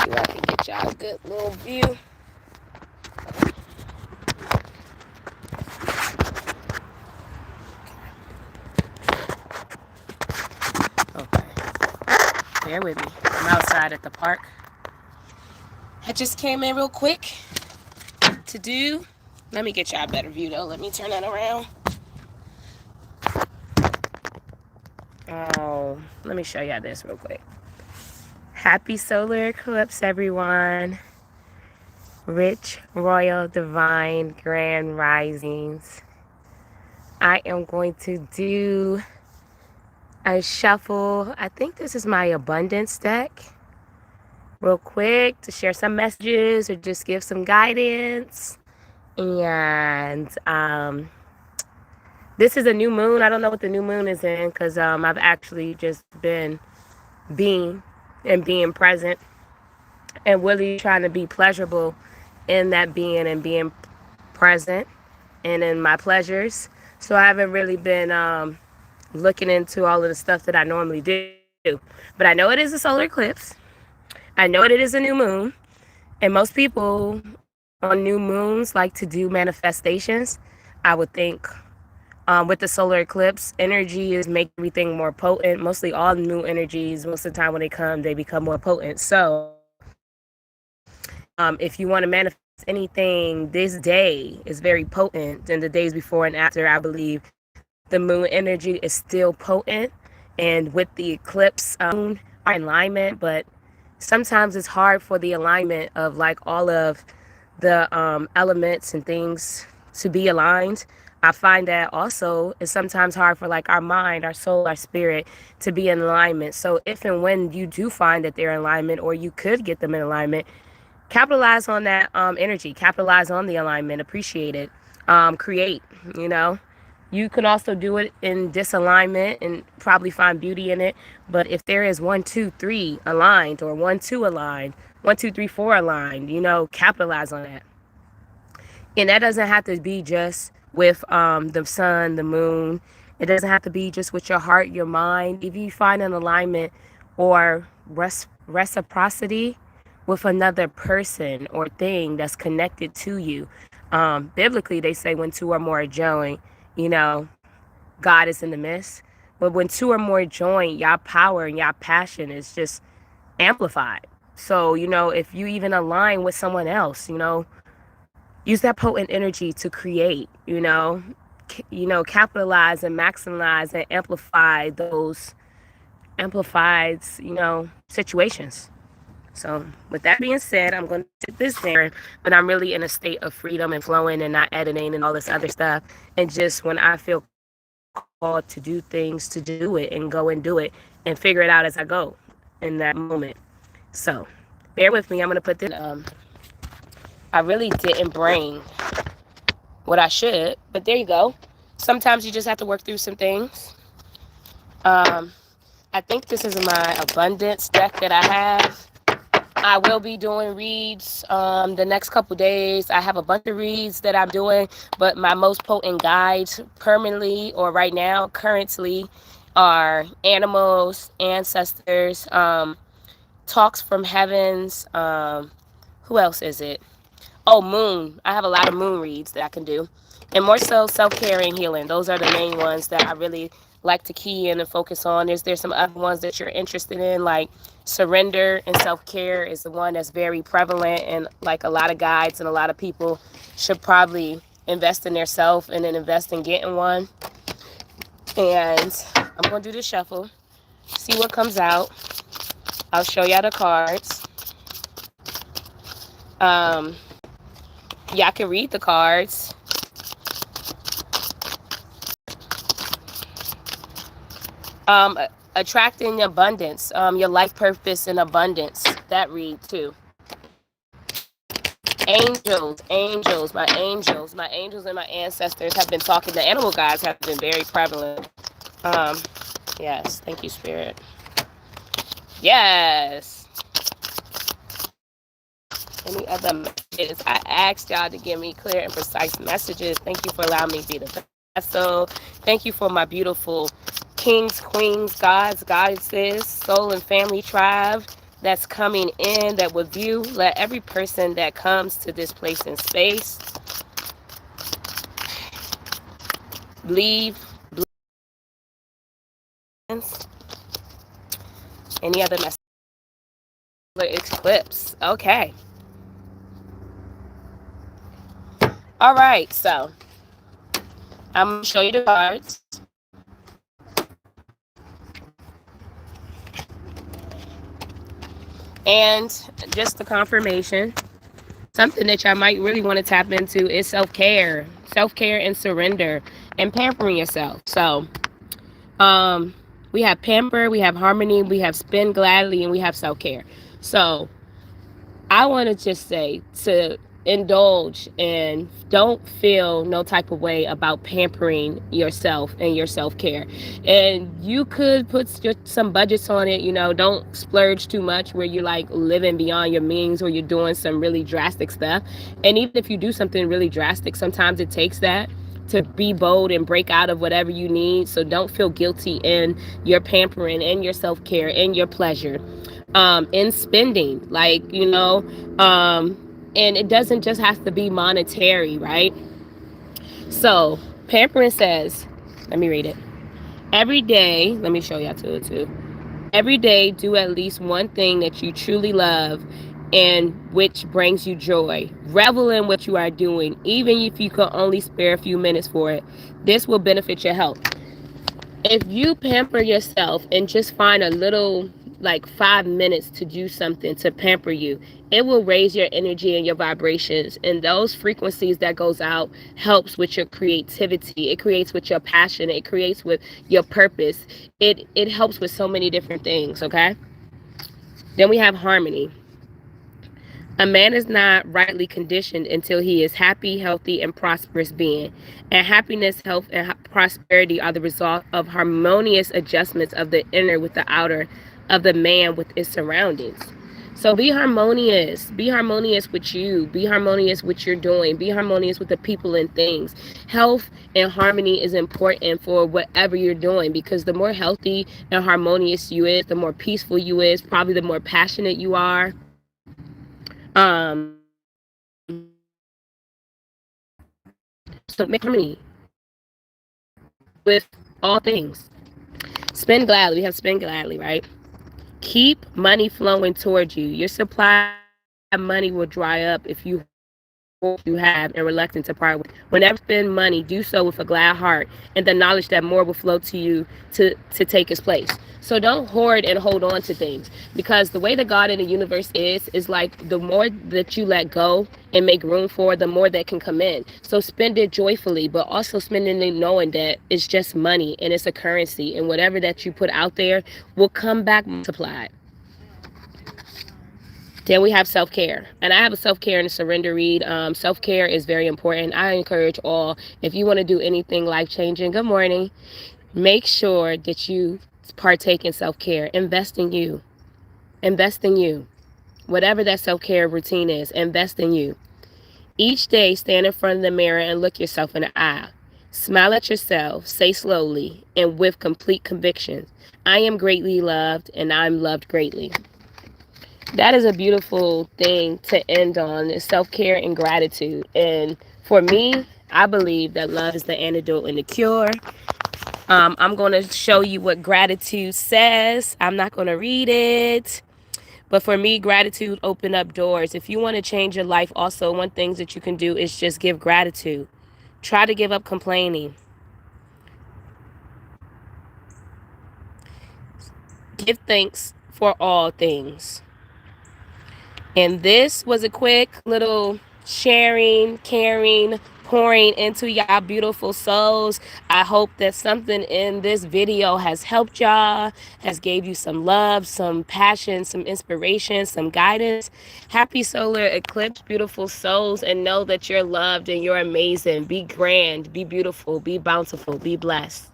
if I can get y'all a good little view. Okay, bear with me. I'm outside at the park. I just came in real quick to do. Let me get y'all a better view though. Let me turn that around. Oh, let me show y'all this real quick. Happy solar eclipse, everyone. Rich, royal, divine, grand risings. I am going to do a shuffle. I think this is my abundance deck. Real quick to share some messages or just give some guidance. And this is a new moon. I don't know what the new moon is in because I've actually just been being present and really trying to be pleasurable in that being and being present and in my pleasures. So I haven't really been looking into all of the stuff that I normally do. But I know it is a solar eclipse. I know it is a new moon. And most people on new moons like to do manifestations. I would think with the solar eclipse, energy is making everything more potent. Mostly all new energies, most of the time when they come, they become more potent. So if you want to manifest anything, this day is very potent. And the days before and after, I believe the moon energy is still potent. And with the eclipse, moon are in alignment, but sometimes it's hard for the alignment of like all of the elements and things to be aligned. I find that also it's sometimes hard for like our mind, our soul, our spirit to be in alignment. So if and when you do find that they're in alignment, or you could get them in alignment, capitalize on that energy, capitalize on the alignment, appreciate it, create, you know. You can also do it in disalignment and probably find beauty in it. But if there is 1, 2, 3 aligned, or 1, 2 aligned, 1, 2, 3, 4 aligned, you know, capitalize on that. And that doesn't have to be just with the sun, the moon. It doesn't have to be just with your heart, your mind. If you find an alignment or reciprocity with another person or thing that's connected to you, biblically they say when two or more are joined, you know, God is in the midst. But when two or more join, y'all power and y'all passion is just amplified. So, you know, if you even align with someone else, you know, use that potent energy to create, you know, capitalize and maximize and amplify those amplified, you know, situations. So with that being said, I'm going to sit this there, but I'm really in a state of freedom and flowing and not editing and all this other stuff. And just when I feel called to do things, to do it and go and do it and figure it out as I go in that moment. So bear with me. I'm going to put this. I really didn't bring what I should, but there you go. Sometimes you just have to work through some things. I think this is my abundance deck that I have. I will be doing reads the next couple days. I have a bunch of reads that I'm doing, but my most potent guides permanently or right now, currently, are animals, ancestors, talks from heavens. Who else is it? Oh, moon. I have a lot of moon reads that I can do. And more so self-care and healing. Those are the main ones that I really like to key in and focus on. There's some other ones that you're interested in, like surrender and self-care is the one that's very prevalent, and like a lot of guides and a lot of people should probably invest in their self and then invest in getting one. And I'm going to do the shuffle, see what comes out. I'll show y'all the cards. Y'all can read the cards. Attracting abundance, your life purpose and abundance. That read too. My angels and my ancestors have been talking. The animal guides have been very prevalent. Yes, thank you, Spirit. Yes. Any other messages? I asked y'all to give me clear and precise messages. Thank you for allowing me to be the vessel. Thank you for my beautiful kings, queens, gods, goddesses, soul and family tribe. that's coming in that would view. Let every person that comes to this place in space leave blessings. Any other message? Eclipse. Okay. All right. So I'm going to show you the cards. And just the confirmation, something that y'all might really want to tap into is self-care. Self-care and surrender and pampering yourself. So we have pamper, we have harmony, we have spin gladly, and we have self-care. So I want to just say to indulge and don't feel no type of way about pampering yourself and your self-care. And you could put some budgets on it, don't splurge too much where you're like living beyond your means or you're doing some really drastic stuff. And even if you do something really drastic, sometimes it takes that to be bold and break out of whatever you need. So don't feel guilty in your pampering and your self-care and your pleasure in spending, and it doesn't just have to be monetary, right? So pampering says, let me read it. Every day, let me show y'all too. Every day, do at least one thing that you truly love and which brings you joy. Revel in what you are doing, even if you could only spare a few minutes for it. This will benefit your health. If you pamper yourself and just find a little, like 5 minutes to do something to pamper you, it will raise your energy and your vibrations, and those frequencies that goes out helps with your creativity. It creates with your passion. It creates with your purpose. It helps with so many different things. Okay, then we have harmony. A man is not rightly conditioned until he is happy, healthy, and prosperous being. And happiness, health, and prosperity are the result of harmonious adjustments of the inner with the outer, of the man with its surroundings. So be harmonious. Be harmonious with you. Be harmonious with what you're doing. Be harmonious with the people and things. Health and harmony is important for whatever you're doing, because the more healthy and harmonious you is, the more peaceful you is, probably the more passionate you are. So make harmony with all things. Spend gladly. We have spend gladly, right? Keep money flowing towards you. Your supply of money will dry up if you have and reluctant to part with. Whenever you spend money, do so with a glad heart and the knowledge that more will flow to you to take its place. So don't hoard and hold on to things, because the way that God in the universe is like the more that you let go and make room for, the more that can come in. So spend it joyfully, but also spending it knowing that it's just money and it's a currency, and whatever that you put out there will come back multiplied. Then we have self-care. And I have a self-care and a surrender read. Self-care is very important. I encourage all, if you want to do anything life-changing, good morning, make sure that you partake in self-care. Invest in you. Invest in you. Whatever that self-care routine is, invest in you. Each day, stand in front of the mirror and look yourself in the eye. Smile at yourself, say slowly, and with complete conviction, I am greatly loved and I'm loved greatly. That is a beautiful thing to end on, is self-care and gratitude. And for me, I believe that love is the antidote and the cure. I'm going to show you what gratitude says. I'm not going to read it. But for me, gratitude open up doors. If you want to change your life, also, one thing that you can do is just give gratitude. Try to give up complaining. Give thanks for all things. And this was a quick little sharing, caring, pouring into y'all beautiful souls. I hope that something in this video has helped y'all, has gave you some love, some passion, some inspiration, some guidance. Happy solar eclipse, beautiful souls, and know that you're loved and you're amazing. Be grand, be beautiful, be bountiful, be blessed.